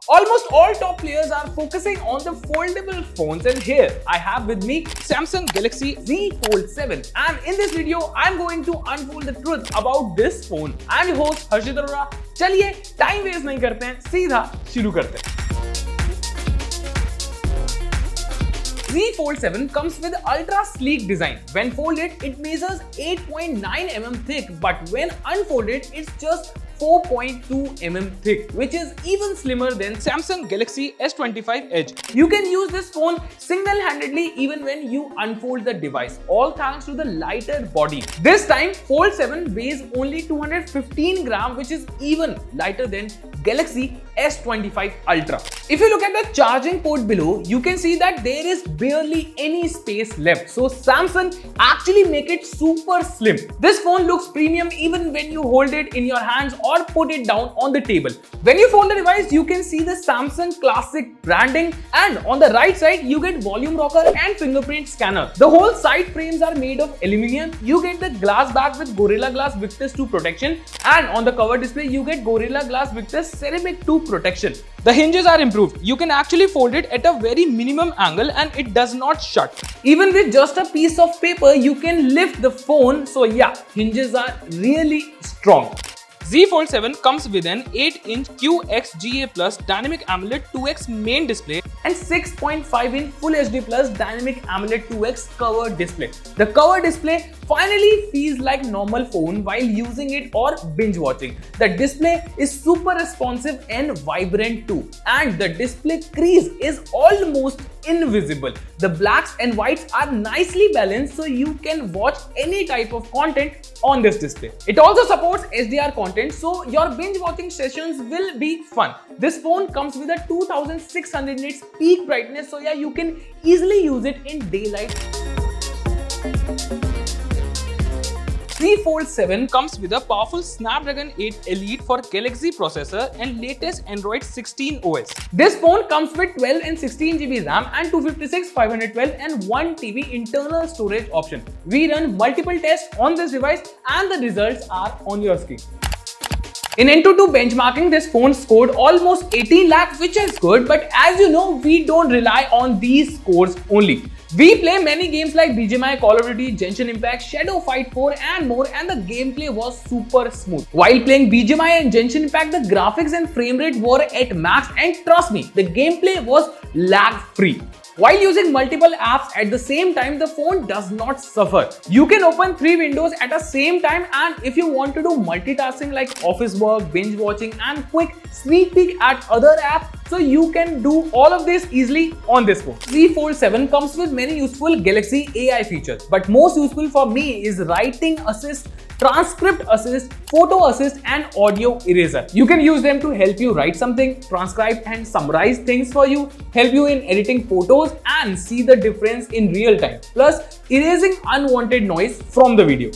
Almost all top players are focusing on the foldable phones, and here I have with me Samsung Galaxy Z Fold7, and in this video I'm going to unfold the truth about this phone. I'm your host Harshit Arora. चलिए time waste नहीं करते हैं, सीधा शुरू करते हैं. Z Fold7 comes with ultra sleek design. When folded, it measures 8.9 mm thick, but when unfolded, it's just 4.2 mm thick, which is even slimmer than Samsung Galaxy S25 Edge. You can use this phone single-handedly even when you unfold the device, all thanks to the lighter body. This time, Fold7 weighs only 215 grams, which is even lighter than Galaxy S25 Ultra. If you look at the charging port below, you can see that there is barely any space left. So Samsung actually make it super slim. This phone looks premium even when you hold it in your hands or put it down on the table. When you fold the device, you can see the Samsung Classic branding, and on the right side, you get volume rocker and fingerprint scanner. The whole side frames are made of aluminum. You get the glass back with Gorilla Glass Victus 2 protection, and on the cover display, you get Gorilla Glass Victus Ceramic 2 protection. The hinges are improved. You can actually fold it at a very minimum angle and it does not shut. Even with just a piece of paper, you can lift the phone. So yeah, hinges are really strong. Z Fold7 comes with an 8-inch QXGA Plus Dynamic AMOLED 2X main display and 6.5-inch Full HD Plus Dynamic AMOLED 2X cover display. The cover display finally feels like normal phone while using it or binge watching. The display is super responsive and vibrant too, and the display crease is almost invisible. The blacks and whites are nicely balanced, so you can watch any type of content on this display. It also supports HDR content, so your binge watching sessions will be fun. This phone comes with a 2600 nits peak brightness, so yeah, you can easily use it in daylight. Z Fold7 comes with a powerful Snapdragon 8 Elite for Galaxy processor and latest Android 16 OS. This phone comes with 12 and 16 GB RAM and 256, 512 and 1 TB internal storage option. We run multiple tests on this device and the results are on your screen. In N22 benchmarking, this phone scored almost 18 lakhs, which is good, but as you know, we don't rely on these scores only. We play many games like BGMI, Call of Duty, Genshin Impact, Shadow Fight 4 and more, and the gameplay was super smooth. While playing BGMI and Genshin Impact, the graphics and frame rate were at max, and trust me, the gameplay was lag-free. While using multiple apps at the same time, the phone does not suffer. You can open 3 windows at the same time, and if you want to do multitasking like office work, binge watching and quick sneak peek at other apps, so you can do all of this easily on this phone. Z Fold7 comes with many useful Galaxy AI features, but most useful for me is writing assist, transcript assist, photo assist and audio eraser. You can use them to help you write something, transcribe and summarize things for you, help you in editing photos and see the difference in real time, plus erasing unwanted noise from the video.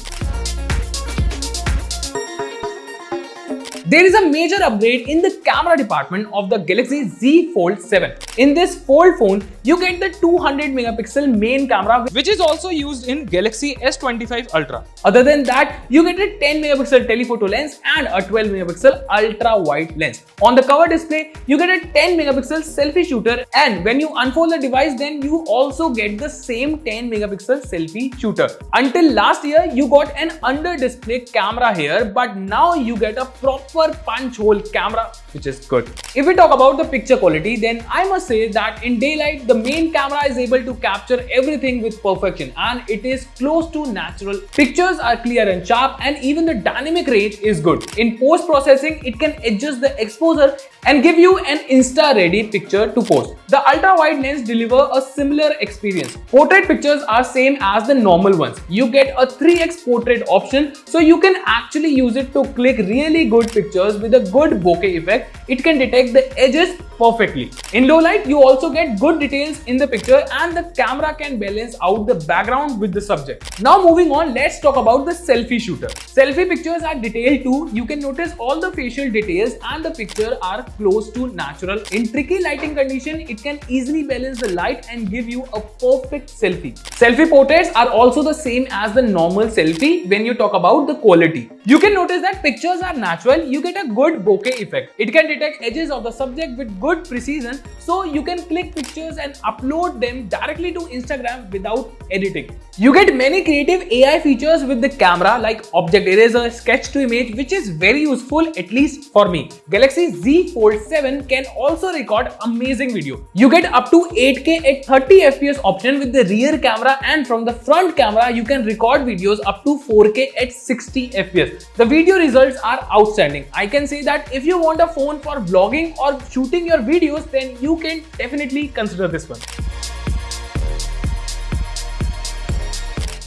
There is a major upgrade in the camera department of the Galaxy Z Fold7. In this Fold phone, you get the 200 megapixel main camera, which is also used in Galaxy S25 Ultra. Other than that, you get a 10 megapixel telephoto lens and a 12 megapixel ultra wide lens. On the cover display, you get a 10 megapixel selfie shooter, and when you unfold the device, then you also get the same 10 megapixel selfie shooter. Until last year, you got an under display camera here, but now you get a proper punch hole camera, which is good. If we talk about the picture quality, then I must say that in daylight, the main camera is able to capture everything with perfection and it is close to natural. Pictures are clear and sharp, and even the dynamic range is good. In post-processing, it can adjust the exposure and give you an insta-ready picture to post. The ultra-wide lens deliver a similar experience. Portrait pictures are same as the normal ones. You get a 3x portrait option, so you can actually use it to click really good pictures with a good bokeh effect. It can detect the edges perfectly. In low light, you also get good details in the picture and the camera can balance out the background with the subject. Now moving on, let's talk about the selfie shooter. Selfie pictures are detailed too. You can notice all the facial details and the picture are close to natural. In tricky lighting condition, it can easily balance the light and give you a perfect selfie. Selfie portraits are also the same as the normal selfie when you talk about the quality. You can notice that pictures are natural. You get a good bokeh effect. It can detect edges of the subject with good good precision, so you can click pictures and upload them directly to Instagram without editing. You get many creative AI features with the camera like object eraser, sketch to image, which is very useful, at least for me. Galaxy Z Fold7 can also record amazing video. You get up to 8K at 30 FPS option with the rear camera, and from the front camera you can record videos up to 4K at 60 FPS. The video results are outstanding. I can say that if you want a phone for vlogging or shooting your videos, then you can definitely consider this one.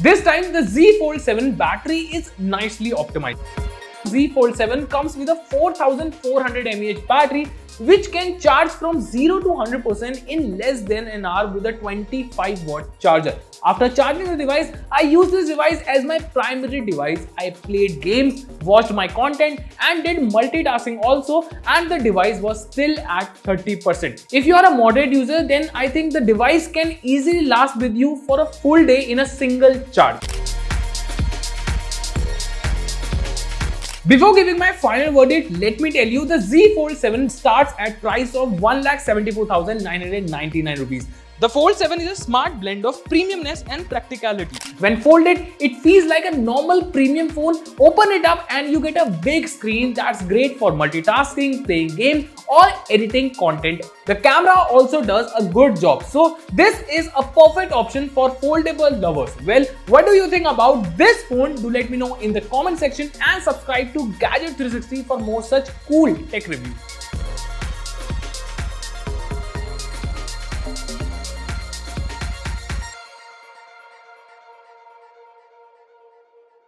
This time the Z Fold7 battery is nicely optimized. Z Fold7 comes with a 4400 mAh battery which can charge from 0 to 100% in less than an hour with a 25-watt charger. After charging the device, I use this device as my primary device. I played games, watched my content and did multitasking also, and the device was still at 30%. If you are a moderate user, then I think the device can easily last with you for a full day in a single charge. Before giving my final verdict, let me tell you the Z Fold7 starts at price of 1,74,999 rupees. The Fold7 is a smart blend of premiumness and practicality. When folded, it feels like a normal premium phone. Open it up and you get a big screen that's great for multitasking, playing games or editing content. The camera also does a good job. So this is a perfect option for foldable lovers. Well, what do you think about this phone? Do let me know in the comment section and subscribe to Gadget 360 for more such cool tech reviews.